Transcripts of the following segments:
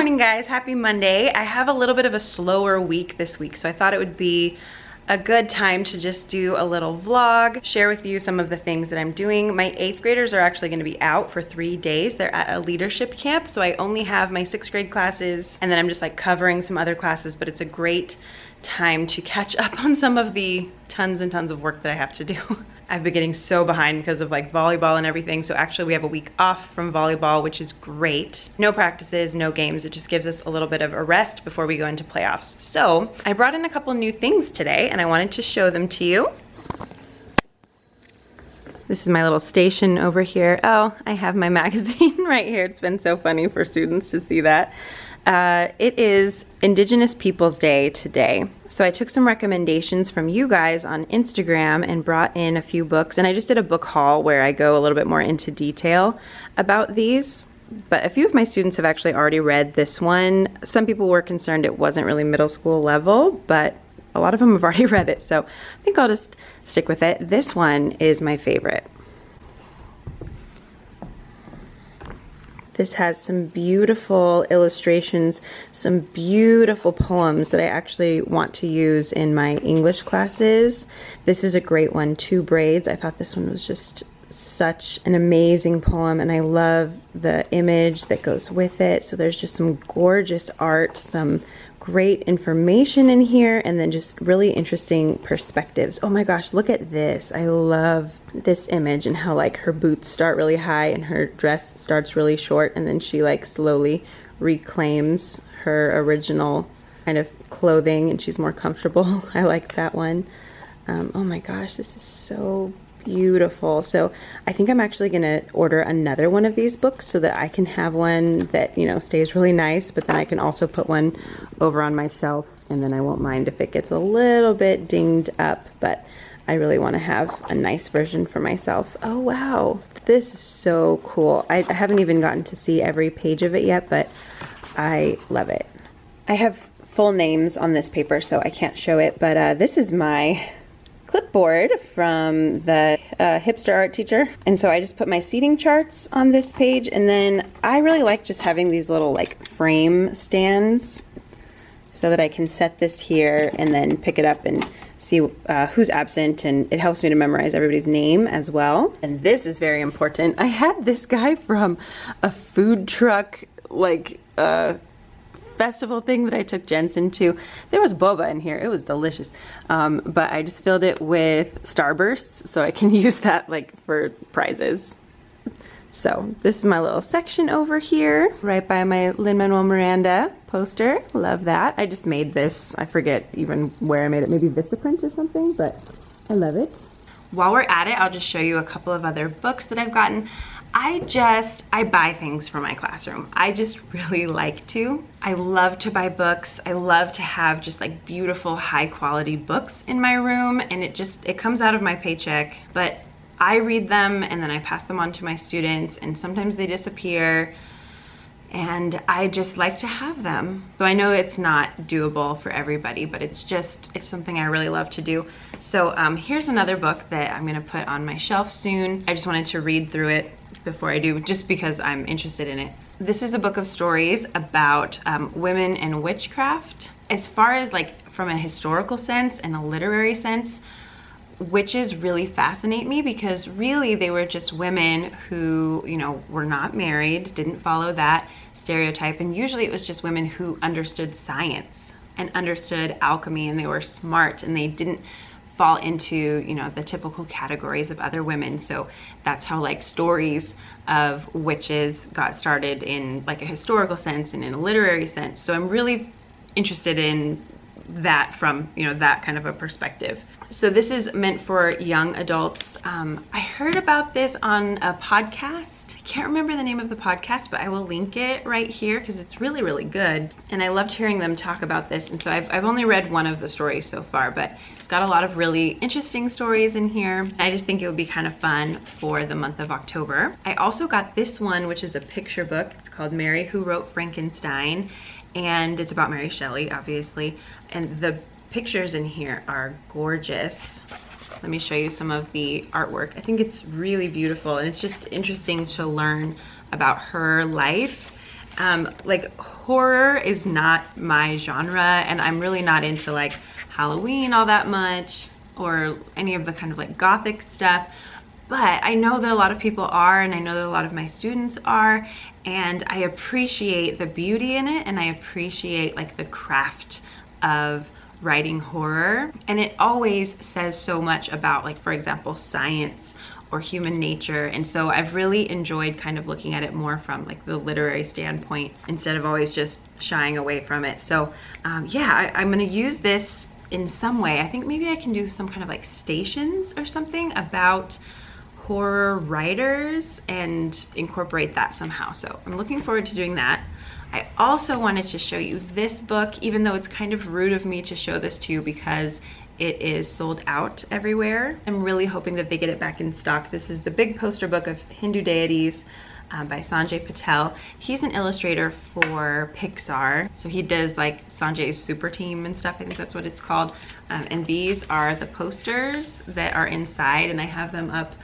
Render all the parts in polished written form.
morning, guys. Happy Monday. I have a little bit of a slower week this week, so I thought it would be a good time to just do a little vlog, share with you some of the things that I'm doing. My 8th graders are actually gonna be out for 3 days. They're at a leadership camp, so I only have my 6th grade classes, and then I'm just like covering some other classes, but it's a great time to catch up on some of the tons and tons of work that I have to do. I've been getting so behind because of like volleyball and everything. So actually we have a week off from volleyball, which is great. No practices, no games. It just gives us a little bit of a rest before we go into playoffs. So I brought in a couple new things today and I wanted to show them to you. This is my little station over here. Oh, I have my magazine right here. It's been so funny for students to see that. It is Indigenous Peoples Day today. So I took some recommendations from you guys on Instagram and brought in a few books. And I just did a book haul where I go a little bit more into detail about these. But a few of my students have actually already read this one. Some people were concerned it wasn't really middle school level, but a lot of them have already read it. So I think I'll just stick with it. This one is my favorite. This has some beautiful illustrations, some beautiful poems that I actually want to use in my English classes. This is a great one, Two Braids. I thought this one was just such an amazing poem, and I love the image that goes with it. So there's just some gorgeous art, some great information in here, and then just really interesting perspectives. Oh my gosh, look at this. I love this image and how like her boots start really high and her dress starts really short, and then she like slowly reclaims her original kind of clothing and she's more comfortable. I like that one. Oh my gosh, this is so beautiful. So I think I'm actually gonna order another one of these books so that I can have one that, you know, stays really nice, but then I can also put one over on my shelf, and then I won't mind if it gets a little bit dinged up, but I really want to have a nice version for myself. Oh wow, this is so cool. I haven't even gotten to see every page of it yet, but I love it. I have full names on this paper, so I can't show it, but this is my clipboard from the hipster art teacher. And so I just put my seating charts on this page, and then I really like just having these little like frame stands so that I can set this here and then pick it up and see who's absent, and it helps me to memorize everybody's name as well. And this is very important. I had this guy from a food truck like festival thing that I took Jensen to. There was boba in here. It was delicious. But I just filled it with Starbursts so I can use that like for prizes. So this is my little section over here, right by my Lin-Manuel Miranda poster. Love that. I just made this. I forget even where I made it. Maybe Vistaprint or something, but I love it. While we're at it, I'll just show you a couple of other books that I've gotten. I buy things for my classroom. I just really like to. I love to buy books. I love to have just like beautiful, high quality books in my room, and it comes out of my paycheck, but I read them and then I pass them on to my students, and sometimes they disappear, and I just like to have them. So I know it's not doable for everybody, but it's something I really love to do. So here's another book that I'm gonna put on my shelf soon. I just wanted to read through it before I do, just because I'm interested in it. This is a book of stories about women and witchcraft. As far as like from a historical sense and a literary sense, witches really fascinate me, because really they were just women who, you know, were not married, didn't follow that stereotype, and usually it was just women who understood science and understood alchemy, and they were smart, and they didn't fall into, you know, the typical categories of other women. So that's how like stories of witches got started in like a historical sense and in a literary sense. So I'm really interested in that from, you know, that kind of a perspective. So this is meant for young adults. I heard about this on a podcast. I can't remember the name of the podcast, but I will link it right here because it's really, really good. And I loved hearing them talk about this. And so I've only read one of the stories so far, but it's got a lot of really interesting stories in here. I just think it would be kind of fun for the month of October. I also got this one, which is a picture book. It's called Mary Who Wrote Frankenstein, and it's about Mary Shelley, obviously. And the pictures in here are gorgeous. Let me show you some of the artwork. I think it's really beautiful, and it's just interesting to learn about her life Like horror is not my genre, and I'm really not into like Halloween all that much or any of the kind of like gothic stuff. But I know that a lot of people are, and I know that a lot of my students are, and I appreciate the beauty in it, and I appreciate like the craft of writing horror. And it always says so much about, like, for example, science or human nature. And so I've really enjoyed kind of looking at it more from like the literary standpoint instead of always just shying away from it. So yeah, I'm gonna use this in some way. I think maybe I can do some kind of like stations or something about horror writers and incorporate that somehow. So I'm looking forward to doing that. I also wanted to show you this book, even though it's kind of rude of me to show this to you because it is sold out everywhere. I'm really hoping that they get it back in stock. This is the big poster book of Hindu deities by Sanjay Patel. He's an illustrator for Pixar. So he does like Sanjay's Super Team and stuff. I think that's what it's called. And these are the posters that are inside, and I have them up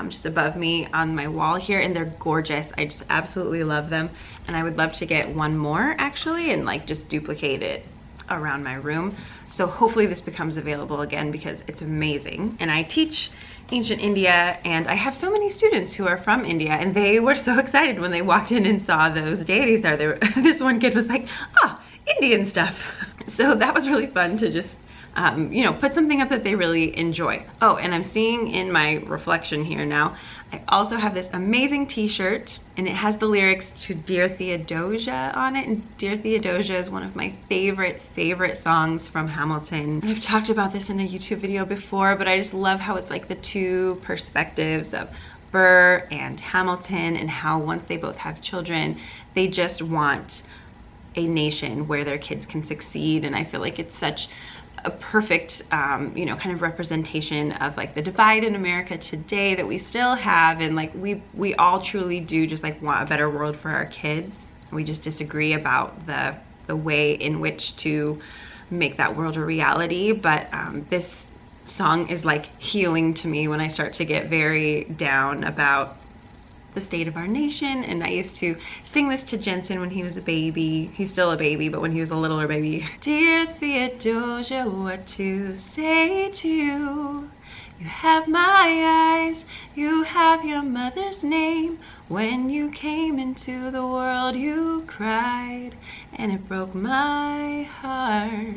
just above me on my wall here, and they're gorgeous. I just absolutely love them, and I would love to get one more actually and like just duplicate it around my room. So hopefully this becomes available again because it's amazing. And I teach ancient India, and I have so many students who are from India, and they were so excited when they walked in and saw those deities there. This one kid was like, "Ah, Indian stuff." So that was really fun to just you know, put something up that they really enjoy. Oh, and I'm seeing in my reflection here now, I also have this amazing t-shirt, and it has the lyrics to Dear Theodosia on it. And Dear Theodosia is one of my favorite songs from Hamilton. And I've talked about this in a YouTube video before, but I just love how it's like the two perspectives of Burr and Hamilton, and how once they both have children, they just want a nation where their kids can succeed. And I feel like it's such a perfect, you know, kind of representation of like the divide in America today that we still have. And like we all truly do just like want a better world for our kids. We just disagree about the way in which to make that world a reality. But this song is like healing to me when I start to get very down about the state of our nation. And I used to sing this to Jensen when he was a baby. He's still a baby, but when he was a littler baby. Dear Theodosia, what to say to you? You have my eyes, you have your mother's name. When you came into the world, you cried, and it broke my heart.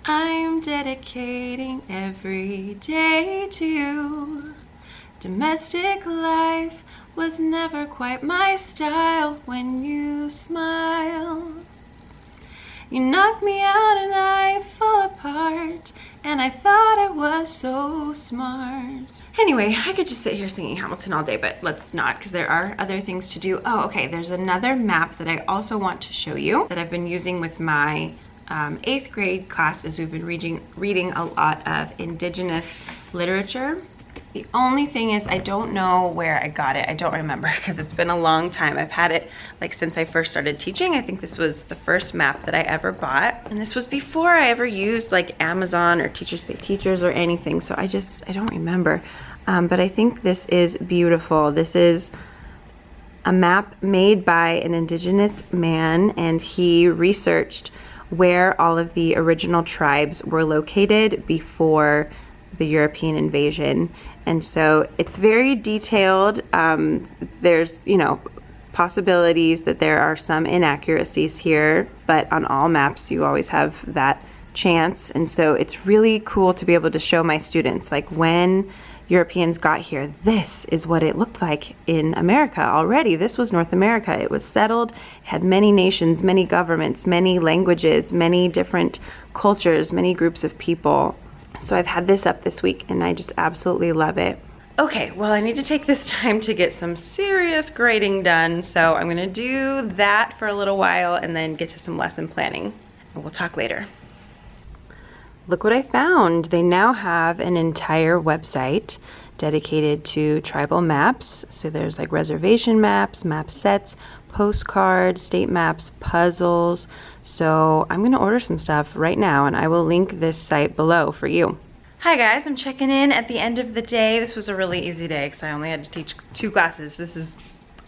I'm dedicating every day to you. Domestic life was never quite my style. When you smile, you knock me out and I fall apart, and I thought I was so smart. Anyway, I could just sit here singing Hamilton all day, but let's not, because there are other things to do. Oh, okay, there's another map that I also want to show you that I've been using with my 8th grade classes. We've been reading a lot of Indigenous literature. The only thing is I don't know where I got it. I don't remember because it's been a long time. I've had it like since I first started teaching. I think this was the first map that I ever bought. And this was before I ever used like Amazon or Teachers Pay Teachers or anything. So I don't remember. But I think this is beautiful. This is a map made by an Indigenous man, and he researched where all of the original tribes were located before the European invasion. And so it's very detailed. There's, you know, possibilities that there are some inaccuracies here, but on all maps you always have that chance. And so it's really cool to be able to show my students, like, when Europeans got here, this is what it looked like in America already. This was North America. It was settled, it had many nations, many governments, many languages, many different cultures, many groups of people. So I've had this up this week and I just absolutely love it. Okay, well, I need to take this time to get some serious grading done. So I'm gonna do that for a little while and then get to some lesson planning. And we'll talk later. Look what I found. They now have an entire website dedicated to tribal maps. So there's like reservation maps, map sets, postcards, state maps, puzzles. So I'm gonna order some stuff right now and I will link this site below for you. Hi guys, I'm checking in at the end of the day. This was a really easy day because I only had to teach 2 classes. This is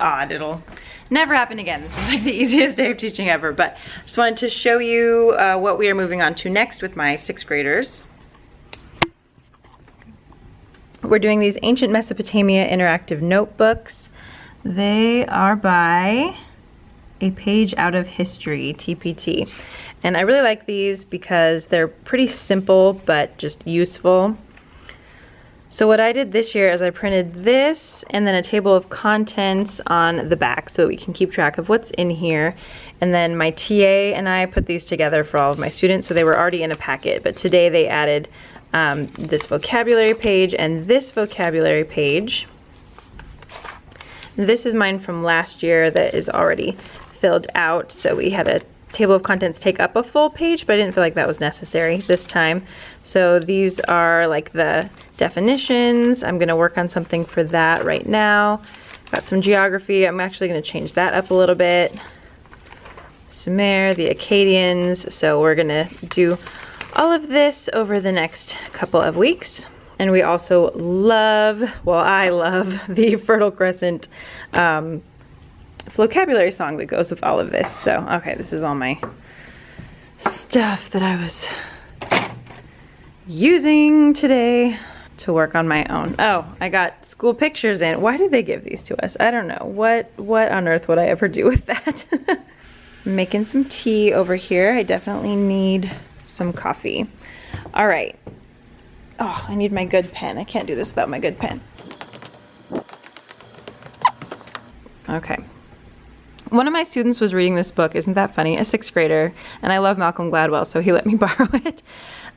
odd. It'll never happen again. This was like the easiest day of teaching ever, but just wanted to show you what we are moving on to next with my 6th graders. We're doing these Ancient Mesopotamia interactive notebooks. They are by A Page Out of History, TPT. And I really like these because they're pretty simple, but just useful. So what I did this year is I printed this and then a table of contents on the back so that we can keep track of what's in here. And then my TA and I put these together for all of my students, so they were already in a packet, but today they added this vocabulary page and this vocabulary page. This is mine from last year that is already filled out, so we had a table of contents take up a full page, but I didn't feel like that was necessary this time. So these are like the definitions. I'm gonna work on something for that right now. Got some geography. I'm actually gonna change that up a little bit. Sumer, the Acadians. So we're gonna do all of this over the next couple of weeks. And we also love, well, I love the Fertile Crescent vocabulary song that goes with all of this. So, okay, this is all my stuff that I was using today to work on my own. Oh, I got school pictures in. Why did they give these to us? I don't know. What on earth would I ever do with that? I'm making some tea over here. I definitely need some coffee. All right. Oh, I need my good pen. I can't do this without my good pen. Okay. One of my students was reading this book, isn't that funny? A 6th grader, and I love Malcolm Gladwell, so he let me borrow it.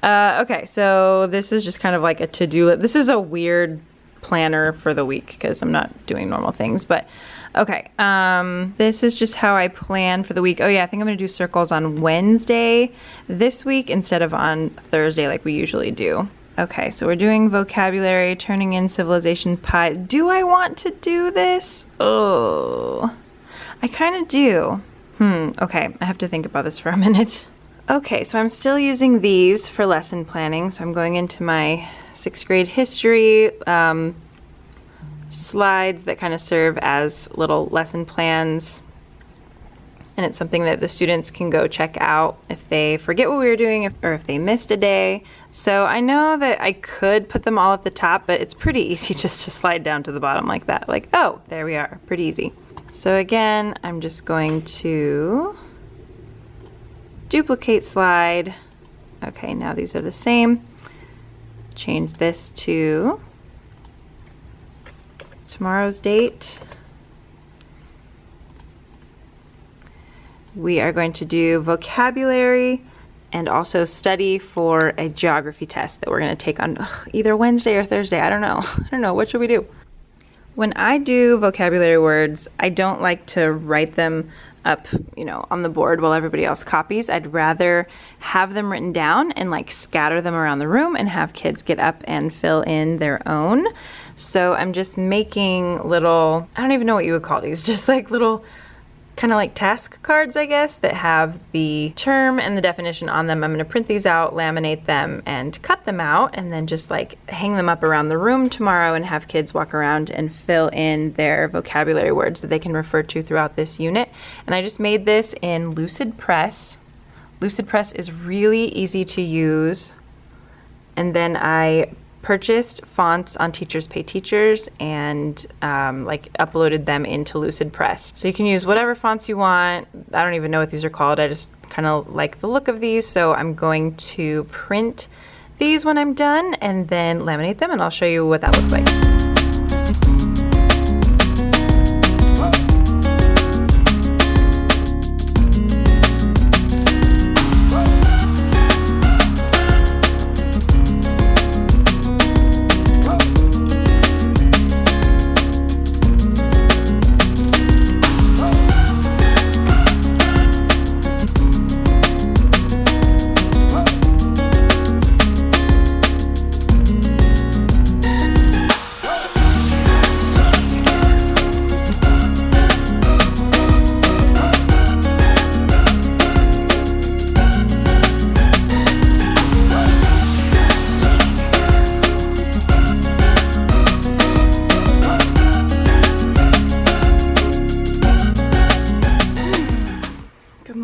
Okay, so this is just kind of like a to-do list. This is a weird planner for the week because I'm not doing normal things, but okay. This is just how I plan for the week. Oh yeah, I think I'm gonna do circles on Wednesday this week instead of on Thursday like we usually do. Okay, so we're doing vocabulary, turning in civilization pi. Do I want to do this? Oh, I kind of do. Okay, I have to think about this for a minute. Okay, so I'm still using these for lesson planning. So I'm going into my 6th grade history slides that kind of serve as little lesson plans. And it's something that the students can go check out if they forget what we were doing or if they missed a day. So I know that I could put them all at the top, but it's pretty easy just to slide down to the bottom like that. Like, oh, there we are, pretty easy. So again, I'm just going to duplicate slide. Okay, now these are the same. Change this to tomorrow's date. We are going to do vocabulary and also study for a geography test that we're going to take on either Wednesday or Thursday. I don't know. What should we do? When I do vocabulary words, I don't like to write them up, on the board while everybody else copies. I'd rather have them written down and like scatter them around the room and have kids get up and fill in their own. So I'm just making little, I don't even know what you would call these, just like little kind of like task cards, I guess, that have the term and the definition on them. I'm going to print these out, laminate them, and cut them out, and then just like hang them up around the room tomorrow and have kids walk around and fill in their vocabulary words that they can refer to throughout this unit. And I just made this in Lucid Press. Lucid Press is really easy to use. And then I purchased fonts on Teachers Pay Teachers and like uploaded them into Lucid Press. So you can use whatever fonts you want. I don't even know what these are called. I just kind of like the look of these. So I'm going to print these when I'm done and then laminate them, and I'll show you what that looks like.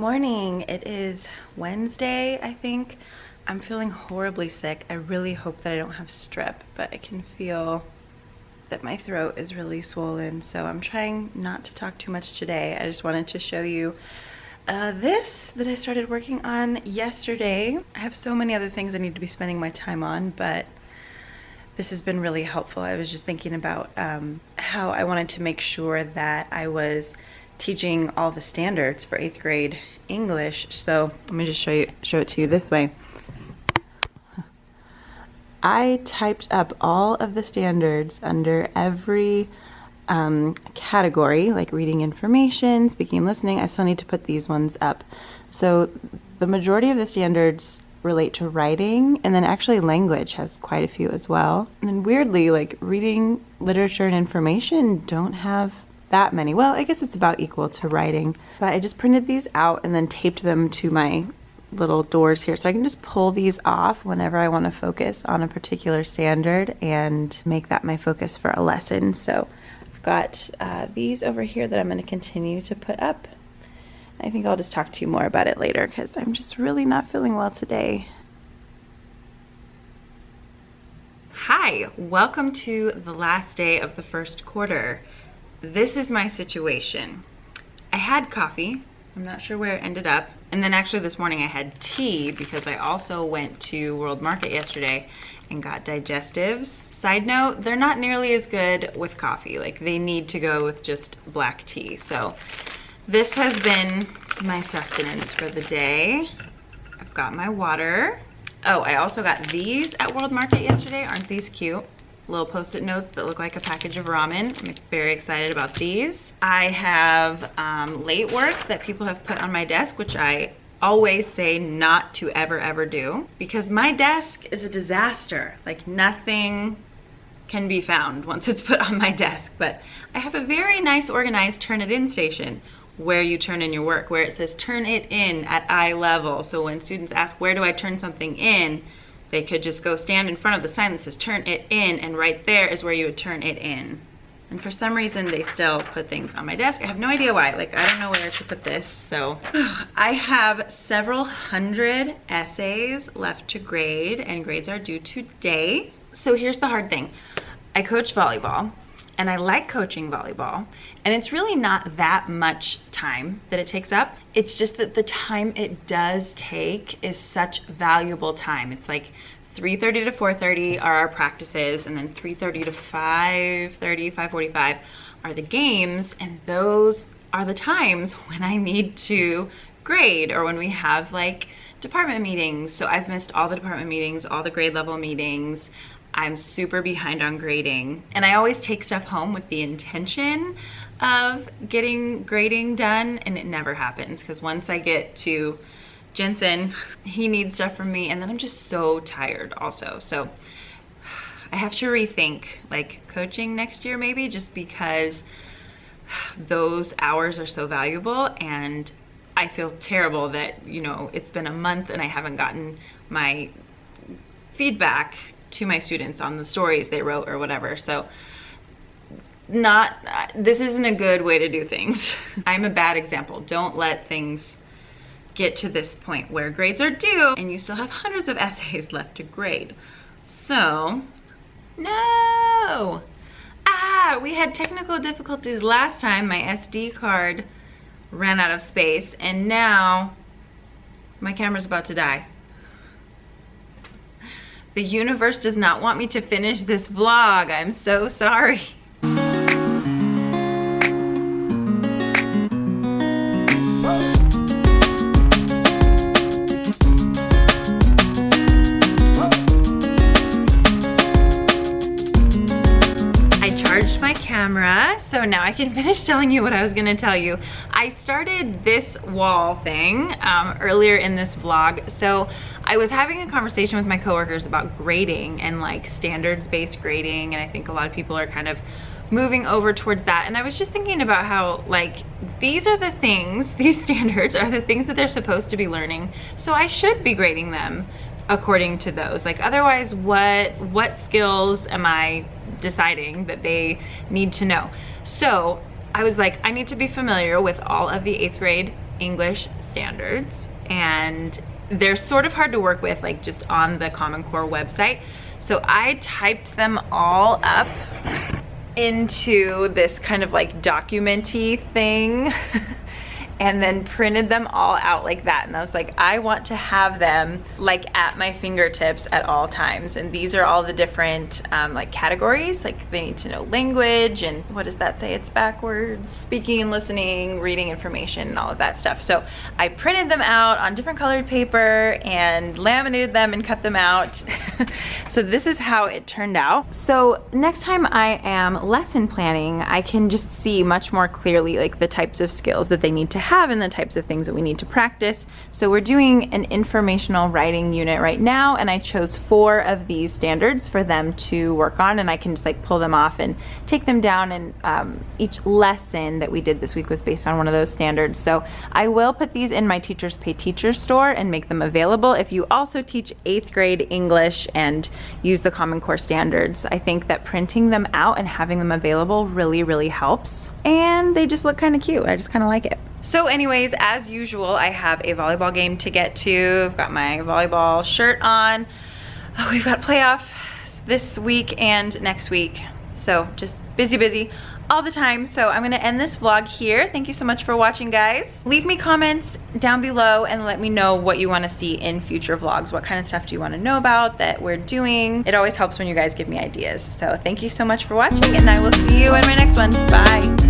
morning. It is Wednesday, I think. I'm feeling horribly sick. I really hope that I don't have strep, but I can feel that my throat is really swollen, so I'm trying not to talk too much today. I just wanted to show you this that I started working on yesterday. I have so many other things I need to be spending my time on, but this has been really helpful. I was just thinking about how I wanted to make sure that I was teaching all the standards for 8th grade English. So let me just show it to you this way. I typed up all of the standards under every category, like reading information, speaking and listening. I still need to put these ones up. So the majority of the standards relate to writing, and then actually language has quite a few as well. And then weirdly, like reading, literature, and information don't have that many. Well, I guess it's about equal to writing. But I just printed these out and then taped them to my little doors here, so I can just pull these off whenever I want to focus on a particular standard and make that my focus for a lesson. So I've got these over here that I'm going to continue to put up. I think I'll just talk to you more about it later because I'm just really not feeling well today. Hi, welcome to the last day of the first quarter. This is my situation. I had coffee. I'm not sure where it ended up. And then actually this morning I had tea because I also went to World Market yesterday and got digestives. Side note, they're not nearly as good with coffee. Like, they need to go with just black tea. So this has been my sustenance for the day. I've got my water. Oh, I also got these at World Market yesterday. Aren't these cute? Little post-it notes that look like a package of ramen. I'm very excited about these. I have late work that people have put on my desk, which I always say not to ever do, because my desk is a disaster. Like, nothing can be found once it's put on my desk. But I have a very nice organized turn it in station where you turn in your work, where it says turn it in at eye level. So when students ask, where do I turn something in, they could just go stand in front of the sign that says turn it in, and right there is where you would turn it in. And for some reason they still put things on my desk. I have no idea why. Like, I don't know where to put this. So I have several hundred essays left to grade, and grades are due today. So here's the hard thing. I coach volleyball, and I like coaching volleyball, and it's really not that much time that it takes up. It's just that the time it does take is such valuable time. It's like 3:30 to 4:30 are our practices, and then 3:30 to 5:30, 5:45 are the games, and those are the times when I need to grade, or when we have like department meetings. So I've missed all the department meetings, all the grade level meetings. I'm super behind on grading, and I always take stuff home with the intention of getting grading done, and it never happens, because once I get to Jensen, he needs stuff from me, and then I'm just so tired also. So I have to rethink like coaching next year maybe, just because those hours are so valuable, and I feel terrible that, you know, it's been a month and I haven't gotten my feedback to my students on the stories they wrote or whatever. So this isn't a good way to do things. I'm a bad example. Don't let things get to this point where grades are due and you still have hundreds of essays left to grade. So, no! We had technical difficulties last time. My SD card ran out of space, and now my camera's about to die. The universe does not want me to finish this vlog. I'm so sorry. Camera, so now I can finish telling you what I was gonna tell you. I started this wall thing earlier in this vlog. So I was having a conversation with my coworkers about grading and like standards-based grading, and I think a lot of people are kind of moving over towards that. And I was just thinking about how, like, these are the things, these standards are the things that they're supposed to be learning, so I should be grading them according to those. Like, otherwise what skills am I deciding that they need to know? So I was like, I need to be familiar with all of the 8th grade English standards, and they're sort of hard to work with, like just on the Common Core website. So I typed them all up into this kind of like document-y thing and then printed them all out like that. And I was like, I want to have them like at my fingertips at all times. And these are all the different like categories. Like they need to know language, and what does that say? It's backwards. Speaking and listening, reading information, and all of that stuff. So I printed them out on different colored paper and laminated them and cut them out. So this is how it turned out. So next time I am lesson planning, I can just see much more clearly like the types of skills that they need to have and the types of things that we need to practice. So we're doing an informational writing unit right now, and I chose 4 of these standards for them to work on, and I can just like pull them off and take them down, and each lesson that we did this week was based on one of those standards. So I will put these in my Teachers Pay Teachers store and make them available. If you also teach 8th grade English and use the Common Core standards, I think that printing them out and having them available really helps, and they just look kind of cute. I just kind of like it. So anyways, as usual, I have a volleyball game to get to. I've got my volleyball shirt on. Oh, we've got playoffs this week and next week. So just busy all the time. So I'm gonna end this vlog here. Thank you so much for watching, guys. Leave me comments down below and let me know what you wanna see in future vlogs. What kind of stuff do you wanna know about that we're doing? It always helps when you guys give me ideas. So thank you so much for watching, and I will see you in my next one. Bye.